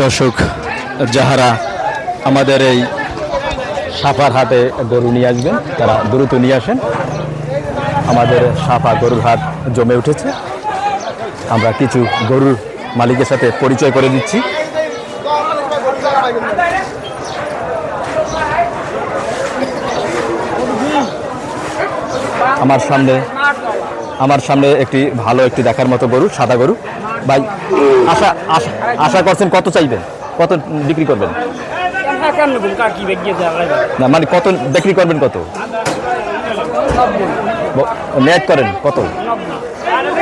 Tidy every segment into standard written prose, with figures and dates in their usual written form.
দর্শক যাহারা আমাদের এই সাফার হাটে গরু নিয়ে আসবেন তারা দ্রুত নিয়ে আসেন। আমাদের সাফা গরুর হাট জমে উঠেছে। আমরা কিছু গরুর মালিকের সাথে পরিচয় করে দিচ্ছি। আমার সামনে একটি ভালো একটি দেখার মতো গরু, সাদা গরু। ভাই আশা করছেন কত চাইবেন, কত বিক্রি করবেন? না মানে কত বিক্রি করবেন, কত নেট করেন কত?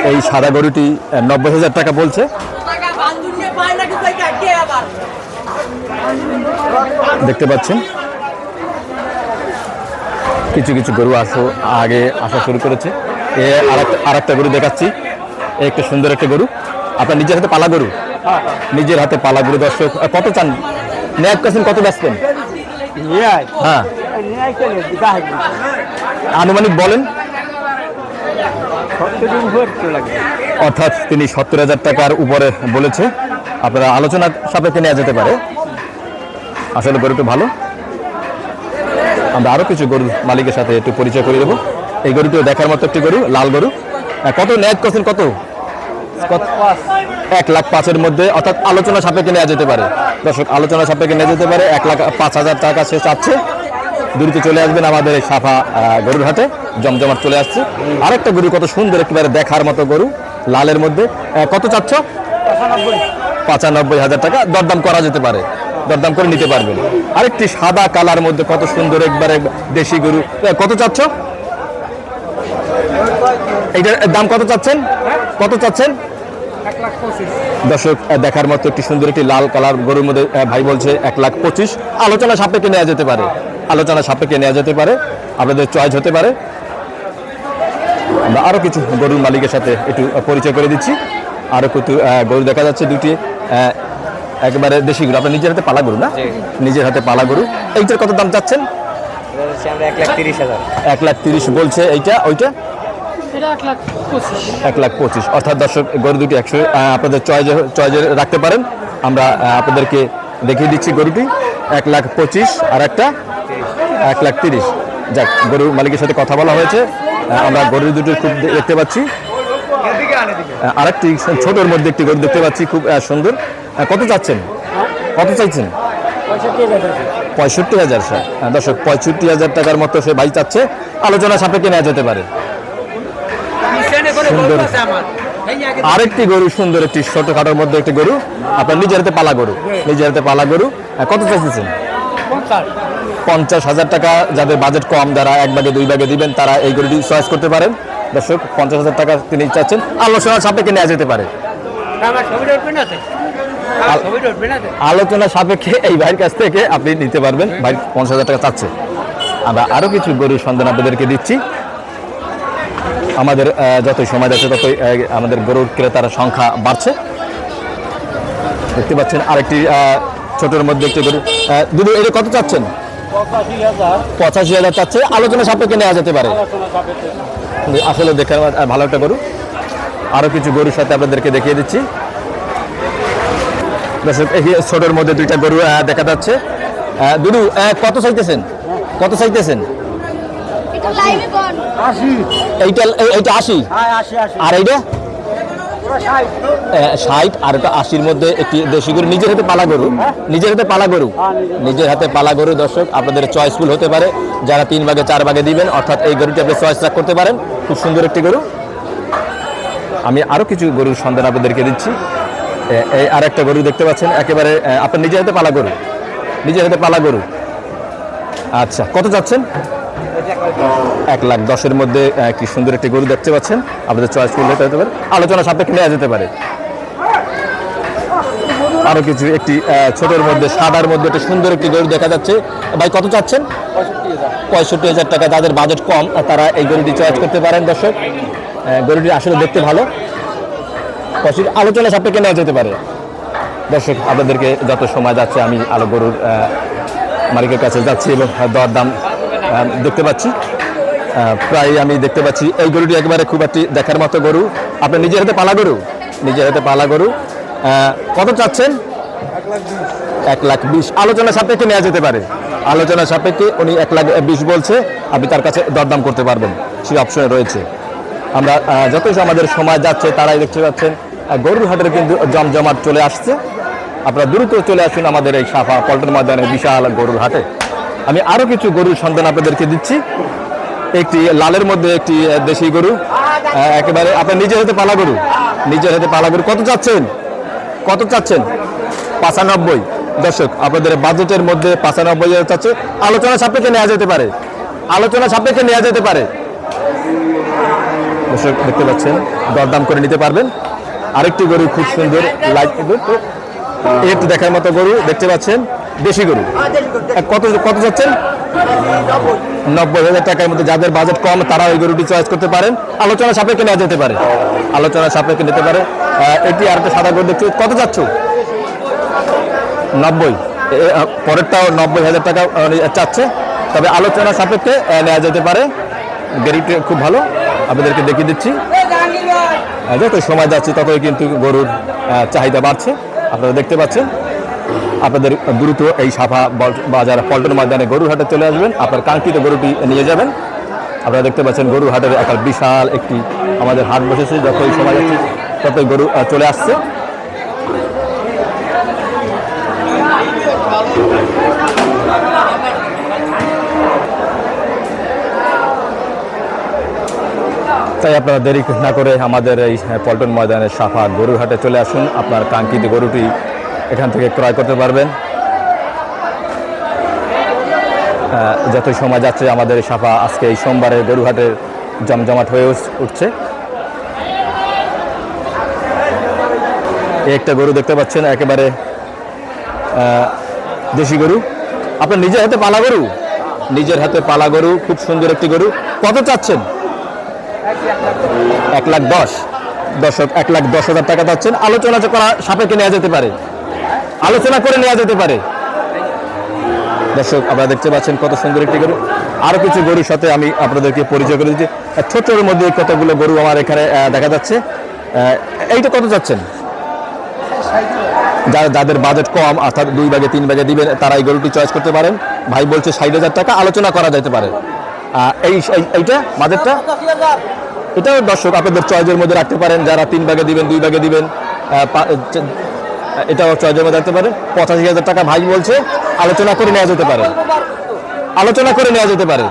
এই সাদা গরুটি 90,000 টাকা বলছে। দেখতে পাচ্ছেন কিছু কিছু গরু আগে আসা শুরু করেছে। আর একটা গরু দেখাচ্ছি, একটা সুন্দর একটা গরু, আপনার নিজের হাতে পালা গরু। নিজের হাতে পালা গরু। দর্শক কত চান? নেট করছেন কত বেচবেন? হ্যাঁ আনুমানিক বলেন। অর্থাৎ তিনি 70,000 টাকার উপরে বলেছে। আপনারা আলোচনা সাপেক্ষে নেওয়া যেতে পারে। আসলে গরুটা ভালো। আমরা আরো কিছু গরু মালিকের সাথে একটু পরিচয় করে দেবো। এই গরুটিও দেখার মতো একটি গরু, লাল গরু। কত নেট করছেন? কত? 1,05,000-এর মধ্যে, অর্থাৎ আলোচনা সাপেক্ষে নেওয়া যেতে পারে। দর্শক আলোচনা সাপেক্ষে নেওয়া যেতে পারে। 1,05,000 টাকা সে চাচ্ছে। দ্রুত চলে আসবেন আমাদের এই সাফা গরুর হাটে, জমজমাট চলে আসছে। আরেকটা গরু কত সুন্দর, একেবারে দেখার মতো গরু, লালের মধ্যে। কত চাচ্ছ? 95,000 টাকা। দরদাম করা যেতে পারে, দরদাম করে নিতে পারবেন। আরেকটি সাদা কালার মধ্যে কত সুন্দর একবারে দেশি গরু। কত চাচ্ছ? এইটার দাম কত চাচ্ছেন? কত চাচ্ছেন? দর্শক দেখার মতো একটি সুন্দর একটি লাল কালার গরুর মধ্যে ভাই বলছে 1,25,000। আলোচনা সাপেক্ষে নেওয়া যেতে পারে, আলোচনা সাপেক্ষে নেওয়া যেতে পারে, আপনাদের চয়েস হতে পারে। আমরা আরো কিছু গরুর মালিকের সাথে একটু পরিচয় করে দিচ্ছি। আরো কিছু গরু দেখা যাচ্ছে, দুটি একেবারে দেশি গরু। আপনার নিজের হাতে পালা গরু না? নিজের হাতে পালা গরু। এইটার কত দাম চাচ্ছেন? 1,30,000 বলছে। এইটা ওইটা 1,25,000। অর্থাৎ দর্শক গরু দুটি 100 আপনাদের চয়েজে রাখতে পারেন। আমরা আপনাদেরকে দেখিয়ে দিচ্ছি গরুটি 1,25,000 আর একটা 1,30,000। যাক, গরুর মালিকের সাথে কথা বলা হয়েছে। আমরা গরু দুটি খুব দেখতে পাচ্ছি। আরেকটি ছোটোর মধ্যে একটি গরু দেখতে পাচ্ছি, খুব সুন্দর। কত চাচ্ছেন? কত চাইছেন? 65,000। দর্শক 65,000 টাকার মতো সে ভাই চাচ্ছে। আলোচনা সাপেক্ষে নেওয়া যেতে পারে। সুন্দর আরেকটি গরু, সুন্দর একটি ছোটখাটোর মধ্যে একটি গরু, আপনার নিজের হাতে পালা গরু। নিজের হাতে পালা গরু। কত চাইছেন? 50,000 টাকা। যাদের বাজেট কম, যারা 1 ভাগে 2 ভাগে দিবেন, তারা এই গরুটি চয়েস করতে পারেন। দর্শক 50,000 টাকা তিনি চাচ্ছেন। আলোচনা সাপেক্ষে নেওয়া যেতে পারে। আলোচনা সাপেক্ষে এই ভাইয়ের কাছ থেকে আপনি নিতে পারবেন। ভাই 50,000 টাকা চাচ্ছে। আমরা আরো কিছু গরুর সন্ধান আপনাদেরকে দিচ্ছি। আমাদের যতই সময় যাচ্ছে ততই আমাদের গরুর ক্রেতার সংখ্যা বাড়ছে। দেখতে পাচ্ছেন আরেকটি ছোটোর মধ্যে একটি গরু। দিদি এটা কত চাচ্ছেন? 85,000 চাচ্ছে। আলোচনা সাপেক্ষে নেওয়া যেতে পারে। আসলে দেখার ভালো একটা গরু। আরো কিছু গরুর সাথে আপনাদেরকে দেখিয়ে দিচ্ছি। ছোটোর মধ্যে দুইটা গরু দেখা যাচ্ছে। দুদু কত চাইতেছেন? কত চাইতেছেন? এইটা 80 আর এইটা 60 আর এটা 80-র মধ্যে একটি দেশি গরু, নিজের হাতে পালা গরু। নিজের হাতে পালা গরু, নিজের হাতে পালা গরু। দর্শক আপনাদের চয়েসফুল হতে পারে। যারা 3 ভাগে 4 ভাগে দিবেন, অর্থাৎ এই গরুটি আপনি চয়েস করতে পারেন। খুব সুন্দর একটি গরু। আমি আরো কিছু গরুর সন্ধান আপনাদেরকে দিচ্ছি। এই আরেকটা গরু দেখতে পাচ্ছেন, একেবারে আপনার নিজের হাতে পালা গরু। নিজের হাতে পালা গরু। আচ্ছা, কত যাচ্ছেন? 1,10,000-এর মধ্যে কি সুন্দর একটি গরু দেখতে পাচ্ছেন। আপনাদের চয়েসফুল হতে পারে, আলোচনা সাপেক্ষে নেওয়া যেতে পারে। আরো কিছু একটি ছোটোর মধ্যে সাদার মধ্যে একটা সুন্দর একটি গরু দেখা যাচ্ছে। ভাই কত চাচ্ছেন? 65,000 টাকা। যাদের বাজেট কম তারা এই গরুটি চয়েস করতে পারেন। দর্শক গরুটি আসলে দেখতে ভালো। আলোচনা সাপেক্ষে নেওয়া যেতে পারে। দর্শক আপনাদেরকে যত সময় যাচ্ছে আমি আলো গরুর মালিকের কাছে যাচ্ছি এবং দরদাম দেখতে পাচ্ছি। প্রায় আমি দেখতে পাচ্ছি এই গরুটি একেবারে খুব একটি দেখার মতো গরু। আপনার নিজের হাতে পালা গরু। নিজের হাতে পালা গরু। কত চাচ্ছেন? 1,20,000 আলোচনা সাপেক্ষে নেওয়া যেতে পারে। আলোচনা সাপেক্ষে উনি 1,20,000 বলছে, আপনি তার কাছে দরদাম করতে পারবেন, সেই অপশনে রয়েছে। আমরা যতই আমাদের সময় যাচ্ছে তারাই দেখতে পাচ্ছেন গরুর হাটের কিন্তু জমজমাট চলে আসছে। আপনারা দ্রুত চলে আসুন আমাদের এই সাফা পল্টন ময়দানে বিশাল গরুর হাটে। আমি আরও কিছু গরুর সন্ধান আপনাদেরকে দিচ্ছি। একটি লালের মধ্যে একটি দেশি গরু, একেবারে আপনার নিজের হাতে পালা গরু, নিজের হাতে পালা গরু। কত চাচ্ছেন? 95। দর্শক, আপনাদের বাজেটের মধ্যে 95,000 চাচ্ছে। আলোচনা সাপেক্ষে নেওয়া যেতে পারে, আলোচনা সাপেক্ষে নেওয়া যেতে পারে। দর্শক দেখতে পাচ্ছেন, দরদাম করে নিতে পারবেন। আরেকটি গরু খুব সুন্দর লাইট একটু দেখার মতো গরু দেখতে পাচ্ছেন, দেশি গরু। কত যাচ্ছেন? 90,000 টাকার মধ্যে। যাদের বাজেট কম তারা ওই গরুটি চয়েস করতে পারেন, আলোচনা সাপেক্ষে নেওয়া যেতে পারে, আলোচনা সাপেক্ষে নিতে পারে। এটি আরেকটা সাদা গরু দেখতে, কত যাচ্ছ? 90। পরেরটাও 90,000 টাকা চাচ্ছে, তবে আলোচনা সাপেক্ষে নেওয়া যেতে পারে। গাড়িটি খুব ভালো, আপনাদেরকে দেখিয়ে দিচ্ছি। যত সময় যাচ্ছে ততই কিন্তু গরুর চাহিদা বাড়ছে, আপনারা দেখতে পাচ্ছেন। আপনাদের দ্রুত এই সাফা বাজার পল্টন ময়দানে গরুর হাটে চলে আসবেন, আপনার কাঙ্ক্ষিত গরুটি নিয়ে যাবেন। আপনারা দেখতে পাচ্ছেন গরুর হাটের একটা বিশাল একটি আমাদের হাট বসেছে। যতই সময় যাচ্ছে ততই গরু চলে আসছে। তাই আপনারা দেরি না করে আমাদের এই পল্টন ময়দানের সাফা গরুর হাটে চলে আসুন, আপনার কাঙ্ক্ষিত গরুটি এখান থেকে ক্রয় করতে পারবেন। যতই সময় যাচ্ছে আমাদের এই সাফা আজকে এই সোমবারে গরু হাটের জমজমাট হয়ে উঠছে। একটা গরু দেখতে পাচ্ছেন, একেবারে দেশি গরু, আপনার নিজের হাতে পালা গরু, নিজের হাতে পালা গরু, খুব সুন্দর একটি গরু। কত চাচ্ছেন? 1,10,000। দর্শক, 1,10,000 টাকা চাচ্ছেন, আলোচনা করা সাপেক্ষে নেওয়া যেতে পারে, আলোচনা করে নেওয়া যেতে পারে। দর্শক, আপনারা দেখতে পাচ্ছেন কত সুন্দর একটি গরু। আরো কিছু গরুর সাথে আমি আপনাদেরকে পরিচয় করে দিচ্ছি। ছোট্টর মধ্যে কতগুলো গরু আমার এখানে দেখা যাচ্ছে। এইটা কত চাচ্ছেন? যাদের বাজেট কম, অর্থাৎ 2 ভাগে 3 ভাগে দিবেন, তারা এই গরুটি চয়েস করতে পারেন। ভাই বলছে 60,000 টাকা, আলোচনা করা যেতে পারে। এইটা বাজেটটা, এটাও দর্শক আপনাদের চয়েসের মধ্যে রাখতে পারেন। যারা 3 ভাগে দিবেন, 2 ভাগে দিবেন, এটাও চয়েসের মধ্যে রাখতে পারেন। 85,000 টাকা ভাই বলছে, আলোচনা করে নেওয়া যেতে পারে, আলোচনা করে নেওয়া যেতে পারে।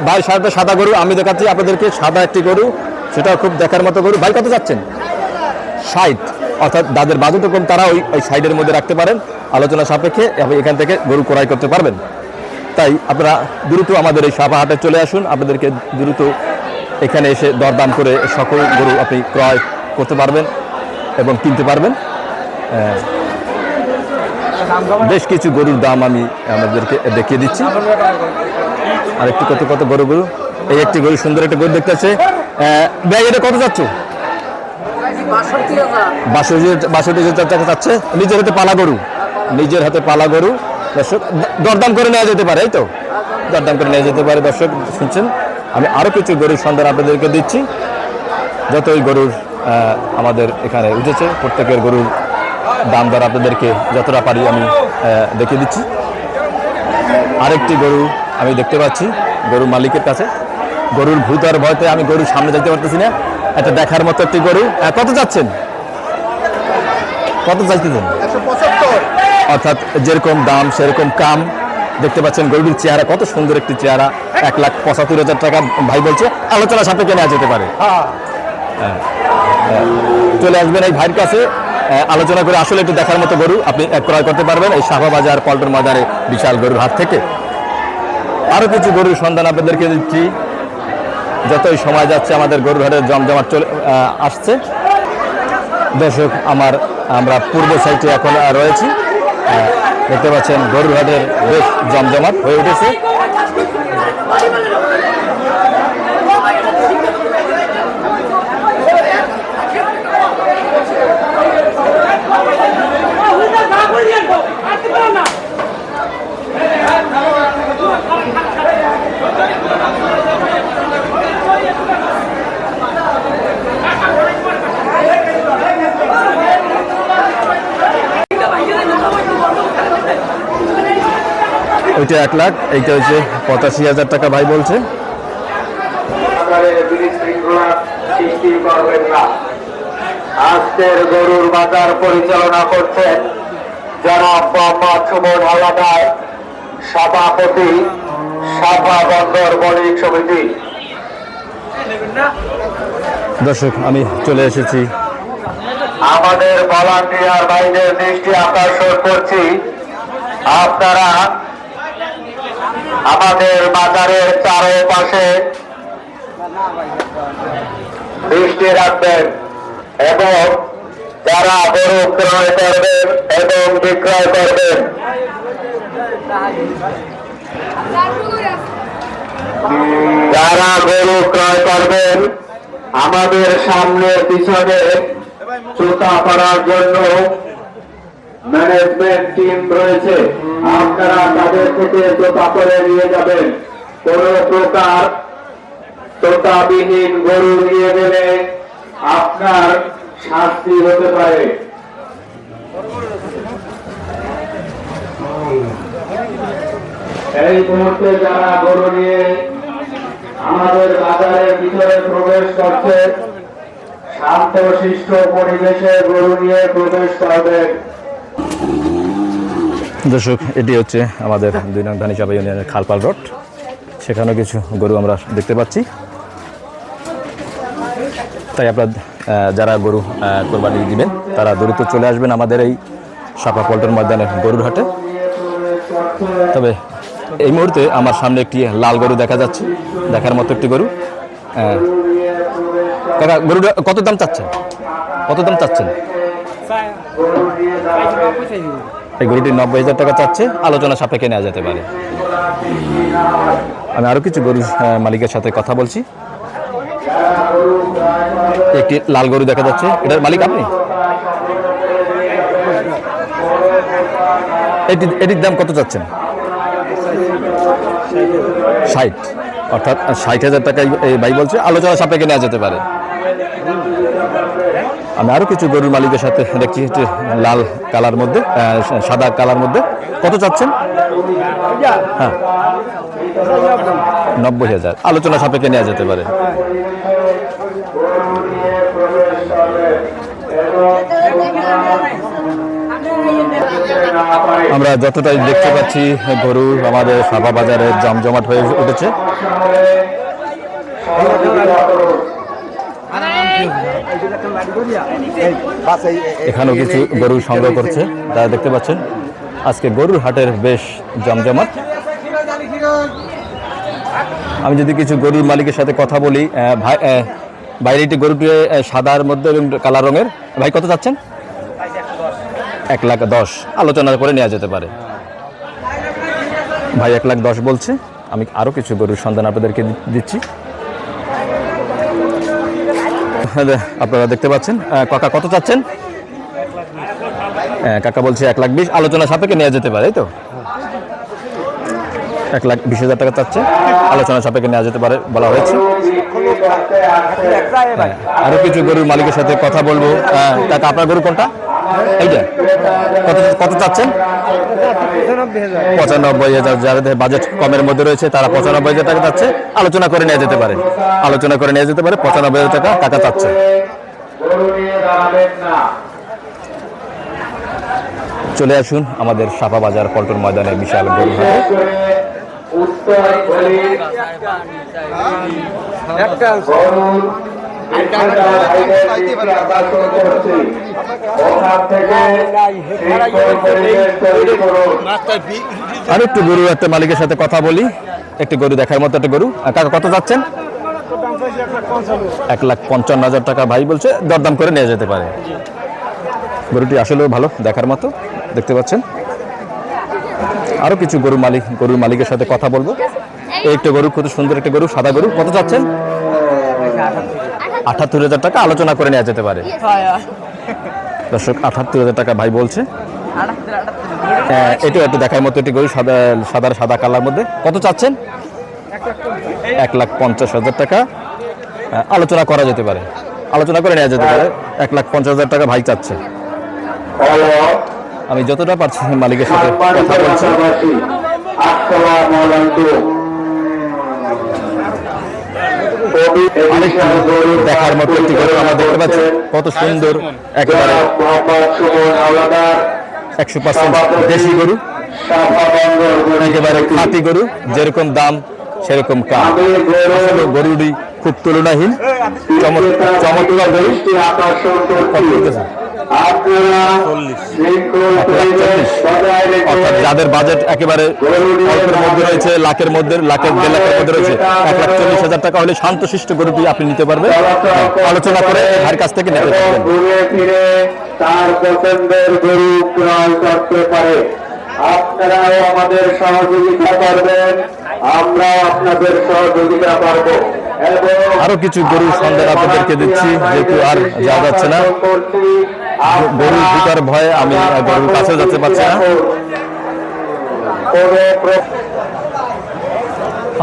ভাই সাদা গরু আমি দেখাচ্ছি আপনাদেরকে, সাদা একটি গরু, সেটাও খুব দেখার মতো গরু। ভাই কত যাচ্ছেন? 60। অর্থাৎ যাদের বাজেট কম তারা ওই 60-এর মধ্যে রাখতে পারেন, আলোচনা সাপেক্ষে আপনি এখান থেকে গরু ক্রয় করতে পারবেন। তাই আপনারা দ্রুত আমাদের এই সাফা হাটে চলে আসুন, আপনাদেরকে দ্রুত এখানে এসে দরদাম করে সকল গরু আপনি ক্রয় করতে পারবেন এবং কিনতে পারবেন। বেশ কিছু গরুর দাম আমি আমাদেরকে দেখিয়ে দিচ্ছি। আর একটু কত গরু। এই একটি গরু, সুন্দর একটা গরু দেখতে আছে। ভাই এটা কত যাচ্ছে? 62,000 টাকা চাচ্ছে। নিজের হাতে পালা গরু, নিজের হাতে পালা গরু। দর্শক, দরদাম করে নেওয়া যেতে পারে, এই তো দরদাম করে নেওয়া যেতে পারে। দর্শক শুনছেন, আমি আরো কিছু গরুর সন্ধান আপনাদেরকে দিচ্ছি। যতই গরুর আমাদের এখানে উঠেছে, প্রত্যেকের গরুর দাম দর আপনাদেরকে যতটা পারি আমি দেখিয়ে দিচ্ছি। আরেকটি গরু আমি দেখতে পাচ্ছি গরুর মালিকের কাছে। গরুর ভূত আর ভয়তে আমি গরুর সামনে যেতে পারতেছি না। এটা দেখার মতো একটি গরু। কত যাচ্ছেন? কত চাইতেছেন? 175। অর্থাৎ যেরকম দাম সেরকম কাম। দেখতে পাচ্ছেন গরুটির চেহারা কত সুন্দর একটি চেহারা। 1,75,000 টাকা ভাই বলছে, আলোচনা সাপেক্ষে নেওয়া যেতে পারে। চলে আসবেন এই ভাইয়ের কাছে, আলোচনা করে আসলে একটু দেখার মতো গরু আপনি ক্রয় করতে পারবেন এই সাফা বাজার পল্টন ময়দানে বিশাল গরুর হাট থেকে। আরো কিছু গরুর সন্ধান আপনাদেরকে দিচ্ছি। যতই সময় যাচ্ছে আমাদের গরুর হাটের জমজমাট চলে আসছে। দর্শক, আমরা পূর্ব সাইডে এখন রয়েছি। দেখতে পাচ্ছেন গরুর হাটের বেশ জমজমাট হয়ে উঠেছে। ওইটা 1 লাখ, এইটা হচ্ছে 85,000 টাকা ভাই বলছে। আজকের গরুর বাজার পরিচালনা করছেন জনাব মোহাম্মদ সুমন হাওলাদার, সভাপতি সাফা বন্দর বণিক সমিতি। দর্শক আমি চলে এসেছি, আমাদের ভলান্টিয়ার ভাইদের দৃষ্টি আকর্ষণ করছি, আপনারা আমাদের বাজারের চারপাশে দৃষ্টি রাখবেন এবং যারা গরু ক্রয় করবেন এবং বিক্রয় করবেন যারা গরু ক্রয় করবেন আমাদের সামনে পিছনে জুতা করার জন্য ম্যানেজমেন্ট টিম রয়েছে, আপনারা তাদের থেকে জুতা করে নিয়ে যাবেন। কোন প্রকার জুতাবিহীন গরু নিয়ে গেলে আপনার শাস্তি হতে পারে। এই মুহূর্তে যারা গরু নিয়ে আমাদের বাজারের ভিতরে প্রবেশ করছে, শান্ত শিষ্ট পরিবেশে গরু নিয়ে প্রবেশ করবেন। দর্শক এটি হচ্ছে আমাদের 2 নং ধানিচাপা ইউনিয়নের খালপাল রোড, সেখানেও কিছু গরু আমরা দেখতে পাচ্ছি। তাই আপনার যারা গরু কোরবানি দিবেন তারা দ্রুত চলে আসবেন আমাদের এই সাপা পল্টন ময়দানের গরুর হাটে। তবে এই মুহূর্তে আমার সামনে একটি লাল গরু দেখা যাচ্ছে, দেখার মতো একটি গরু। কাকা গরুটা কত দাম চাচ্ছেন? কত দাম চাচ্ছেন? এই গরুটি 90,000 টাকা চাচ্ছে, আলোচনা সাপেক্ষে নেওয়া যেতে পারে। আমি আরও কিছু গরু মালিকের সাথে কথা বলছি। একটি লাল গরু দেখা যাচ্ছে, এটার মালিক আপনি? এটির দাম কত চাচ্ছেন? 60, অর্থাৎ 60,000 টাকা এই ভাই বলছে, আলোচনা সাপেক্ষে নেওয়া যেতে পারে। আমি আরও কিছু গরুর মালিকের সাথে দেখছি, একটি লাল কালার মধ্যে, সাদা কালার মধ্যে। কত চাচ্ছেন? হ্যাঁ 90,000, আলোচনা সাপেক্ষে নেওয়া যেতে পারে। আমরা যতটাই দেখতে পাচ্ছি গরু আমাদের সাপা বাজারে জমজমাট হয়ে উঠেছে। এখানেও কিছু গরু সংগ্রহ করছে, তারা দেখতে পাচ্ছেন আজকে গরুর হাটের বেশ জমজমাট। আমি যদি কিছু গরুর মালিকের সাথে কথা বলি, ভাই বাইরে একটি গরুটি সাদার মধ্যে এবং কালার রঙের, ভাই কত চাচ্ছেন? 1,10,000, আলোচনা করে নেওয়া যেতে পারে। ভাই 1,10,000 বলছে। আমি আরও কিছু গরুর সন্ধান আপনাদেরকে দিচ্ছি। আপনারা দেখতে পাচ্ছেন। কাকা কত চাচ্ছেন? কাকা বলছে 1,20,000, আলোচনা সাপেক্ষে নেওয়া যেতে পারে, তাই তো? 1,20,000 টাকা চাচ্ছে, আলোচনা সাপেক্ষে নেওয়া যেতে পারে বলা হয়েছে। আরও কিছু গরুর মালিকের সাথে কথা বলবো। কাকা আপনার গরু কোনটা? এইটা কত চাচ্ছেন? 95,000। যাদের বাজেট কমের মধ্যে রয়েছে তারা 95,000 টাকা চাচ্ছে, আলোচনা করে নেওয়া যেতে পারে। আলোচনা করে নেওয়া যেতে পারে, 95,000 টাকা কাকা চাচ্ছে। চলে আসুন আমাদের সাপা বাজার পল্টন ময়দানের বিশাল গরু হাটে। আর একটু গরু একটা মালিকের সাথে কথা বলি। একটি গরু দেখার মতো একটা গরু। কাকা কত যাচ্ছেন? 1,55,000 টাকা ভাই বলছে, দরদাম করে নিয়ে যেতে পারে। গরুটি আসলেও ভালো, দেখার মতো, দেখতে পাচ্ছেন। আরো কিছু গরুর মালিকের সাথে কথা বলবো। এই একটা গরু, কত সুন্দর একটা গরু, সাদা গরু। কত চাচ্ছেন? 78,000 টাকা, আলোচনা করে নেওয়া যেতে পারে। দর্শক 78,000 টাকা ভাই বলছে। এটাও একটু দেখার মতো একটি গরু, সাদা কালার মধ্যে। কত চাচ্ছেন? 1,50,000 টাকা, আলোচনা করা যেতে পারে, আলোচনা করে নেওয়া যেতে পারে। 1,50,000 টাকা ভাই চাচ্ছে। আমি যতটা পারছি মালিকের সাথে কথা বলছি। আসসালামু আলাইকুম। দেখার মতো একটি গরু আমরা দেখতে পাচ্ছি, কত সুন্দর, একেবারে 100% দেশি গরু, একেবারে খাঁটি গরু, যেরকম দাম সেরকম কাম। আসলে গরুটি খুব তুলনাহীন, চমৎকার গরু। অর্থাৎ যাদের বাজেট একেবারে অল্পের মধ্যে রয়েছে, লাখের 1.5 লাখের মধ্যে রয়েছে, 1,40,000 টাকা হলে শান্তশিষ্ট গরুটি আপনি নিতে পারবেন, আলোচনা করে ভাইয়ের কাছ থেকে নিতে পারবেন। ঘুরে ফিরে তার পছন্দের গরু ক্রয় করতে পারে। আপনারাও আমাদের সহযোগিতা করবেন, আমরাও আপনাদের সহযোগিতা করব। আরো কিছু গরু সন্ধান আপনাদেরকে দিচ্ছি, যেহেতু আর যাওয়া যাচ্ছে না, গরুর ঢুকার ভয়ে আমি গরুর কাছে যেতে পারছি না।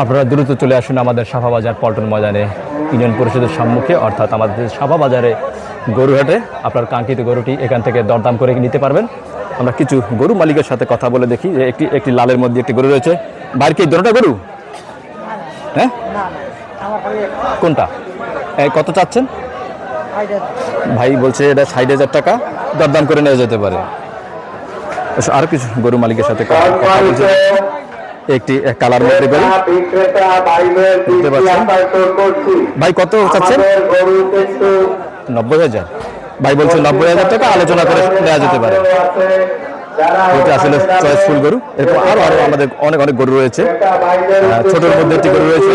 আপনারা দ্রুত চলে আসুন আমাদের সাফা বাজার পল্টন ময়দানে, ইউনিয়ন পরিষদের সম্মুখে, অর্থাৎ আমাদের সাফা বাজারে গরুহাটে আপনার কাঙ্ক্ষিত গরুটি এখান থেকে দরদাম করে নিতে পারবেন। আমরা কিছু গরু মালিকের সাথে কথা বলে দেখি যে একটি লালের মধ্যে একটি গরু রয়েছে। বাইরে কি দুটোটা গরু? হ্যাঁ, কোনটা? কত চাচ্ছেন? ভাই বলছে এটা 60,000 টাকা, দরদাম করে নেওয়া যেতে পারে। আরো কিছু গরু মালিকের সাথে কথা বলছে। একটি কালার মধ্যে গরু দেখতে পাচ্ছেন। ভাই কত চাচ্ছেন? 90,000। ভাই বলছে 90,000 টাকা, আলোচনা করে নেওয়া যেতে পারে। এটা আসলে চয়েসফুল গরু। এরপর আরো আমাদের অনেক গরু রয়েছে, ছোটোর মধ্যে একটি গরু রয়েছে।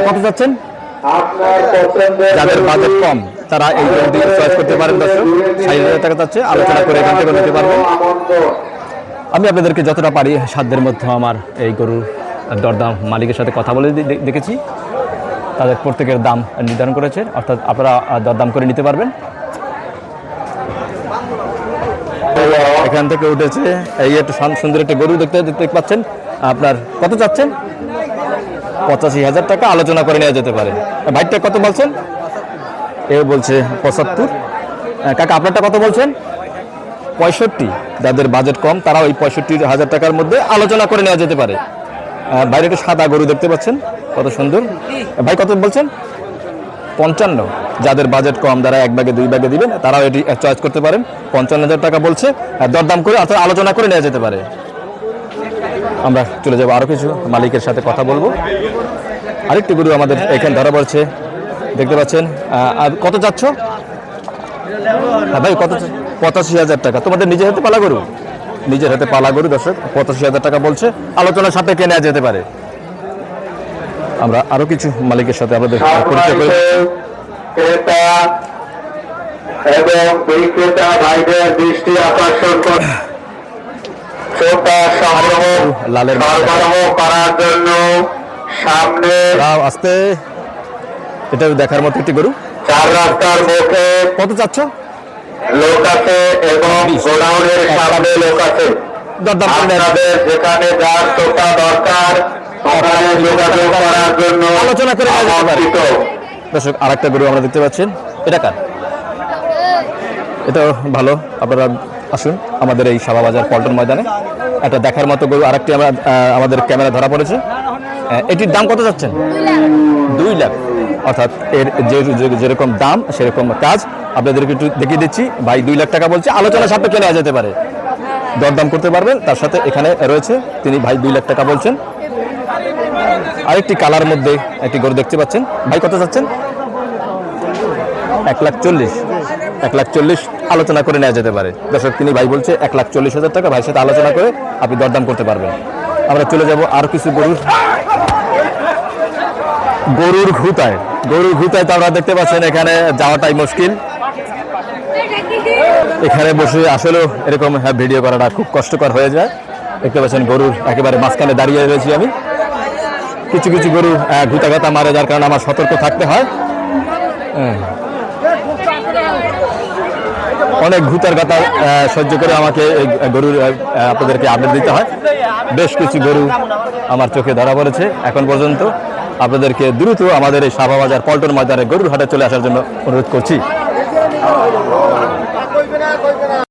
কত চাচ্ছেন? যাদের বাজেট কম তারা এই গরুটি চয়েস করতে পারেন। দর্শক 60,000 টাকা চাচ্ছে, আলোচনা করে এখান থেকে নিতে পারবেন। আমি আপনাদেরকে যতটা পারি সাধ্যের মধ্যে আমার এই গরুর দরদাম মালিকের সাথে কথা বলে দেখেছি, তাদের প্রত্যেকের দাম নির্ধারণ করেছে, অর্থাৎ আপনারা দরদাম করে নিতে পারবেন। এখান থেকে উঠেছে এই একটা সুন্দর একটা গরু দেখতে পাচ্ছেন। আপনার কত চাচ্ছেন? 85,000 টাকা, আলোচনা করে নেওয়া যেতে পারে। ভাইটা কত বলছেন? এ বলছে 75। কাকা আপনারটা কত বলছেন? 65। যাদের বাজেট কম তারা ওই 65,000 টাকার মধ্যে আলোচনা করে নেওয়া যেতে পারে। বাইরে একটা সাদা গরু দেখতে পাচ্ছেন, কত সুন্দর। ভাই কত বলছেন? 55। যাদের বাজেট কম, যারা 1 ভাগে 2 ভাগে দিবেন, তারাও এটি চয়েস করতে পারেন। 55,000 টাকা বলছে, দরদাম করে অর্থাৎ আলোচনা করে নেওয়া যেতে পারে। আমরা চলে যাব, আরো কিছু মালিকের সাথে কথা বলবো। আরেকটি গরু আমাদের এখানে ধরা পড়ছে, দেখতে পাচ্ছেন। আর কত চাচ্ছ? ভাই কত? 85,000 টাকা। তোমাদের নিজের হাতে পালা গরু? নিজের হাতে পালা গরু। দর্শক 85,000 টাকা বলছে, আলোচনার সাপেক্ষে নেওয়া যেতে পারে। আমরা আরো কিছু মালিকের সাথে আমাদের পরিচয় করে ক্রেতা এবং বিক্রেতা ভাইদের দৃষ্টি আকর্ষণ করে লালের সরবরাহ করার জন্য সামনে আসতে, এটা দেখার মতো একটি গরু। 4 রাস্তার মুখে কত চাচ্ছ? লোক আছে এবং গোডাউনের সামনে লোক আছে। দরদাম করে নেওয়া আপনাদের যেখানে যার টোকা দরকার ওখানে যোগাযোগ করার জন্য আলোচনা করে নেওয়া যেতে পারে। আমন্ত্রিত। দর্শক আরেকটা গরু আমরা দেখতে পাচ্ছেন, এটা কার? এটা ভালো। আপনারা আসুন আমাদের এই সাবা বাজার পল্টন ময়দানে, একটা দেখার মতো গরু আরেকটি আমরা আমাদের ক্যামেরা ধরা পড়েছে। এটির দাম কত যাচ্ছেন? 2 লাখ। অর্থাৎ এর যেরকম দাম সেরকম কাজ। আপনাদেরকে একটু দেখিয়ে দিচ্ছি। ভাই 2 লাখ টাকা বলছে, আলোচনা সাপেক্ষে নেওয়া যেতে পারে, দরদাম করতে পারবেন। তার সাথে এখানে রয়েছে তিনি ভাই 2 লাখ টাকা বলছেন। আরেকটি কালার মধ্যে একটি গরু দেখতে পাচ্ছেন। ভাই কত চাচ্ছেন? 1,40,000। 1,40,000 আলোচনা করে নেওয়া যেতে পারে। দর্শক তিনি ভাই বলছে 1,40,000 টাকা, ভাইয়ের সাথে আলোচনা করে আপনি দরদাম করতে পারবেন। আমরা চলে যাব আরো কিছু গরুর ঘুতায়। তো আমরা দেখতে পাচ্ছেন এখানে যাওয়াটাই মুশকিল। এখানে বসে আসলেও এরকম ভিডিও করাটা খুব কষ্টকর হয়ে যায়। দেখতে পাচ্ছেন গরুর একেবারে মাঝখানে দাঁড়িয়ে রয়েছি আমি। কিছু গরু ঘুতাঘাতা মারে, যার কারণে আমার সতর্ক থাকতে হয়। অনেক ঘুতার গাতা সহ্য করে আমাকে এই গরুর আপনাদেরকে আপডেট দিতে হয়। বেশ কিছু গরু আমার চোখে ধরা পড়েছে এখন পর্যন্ত। আপনাদেরকে দ্রুত আমাদের এই সাবা বাজার পল্টন ময়দানে গরুর হাটে চলে আসার জন্য অনুরোধ করছি।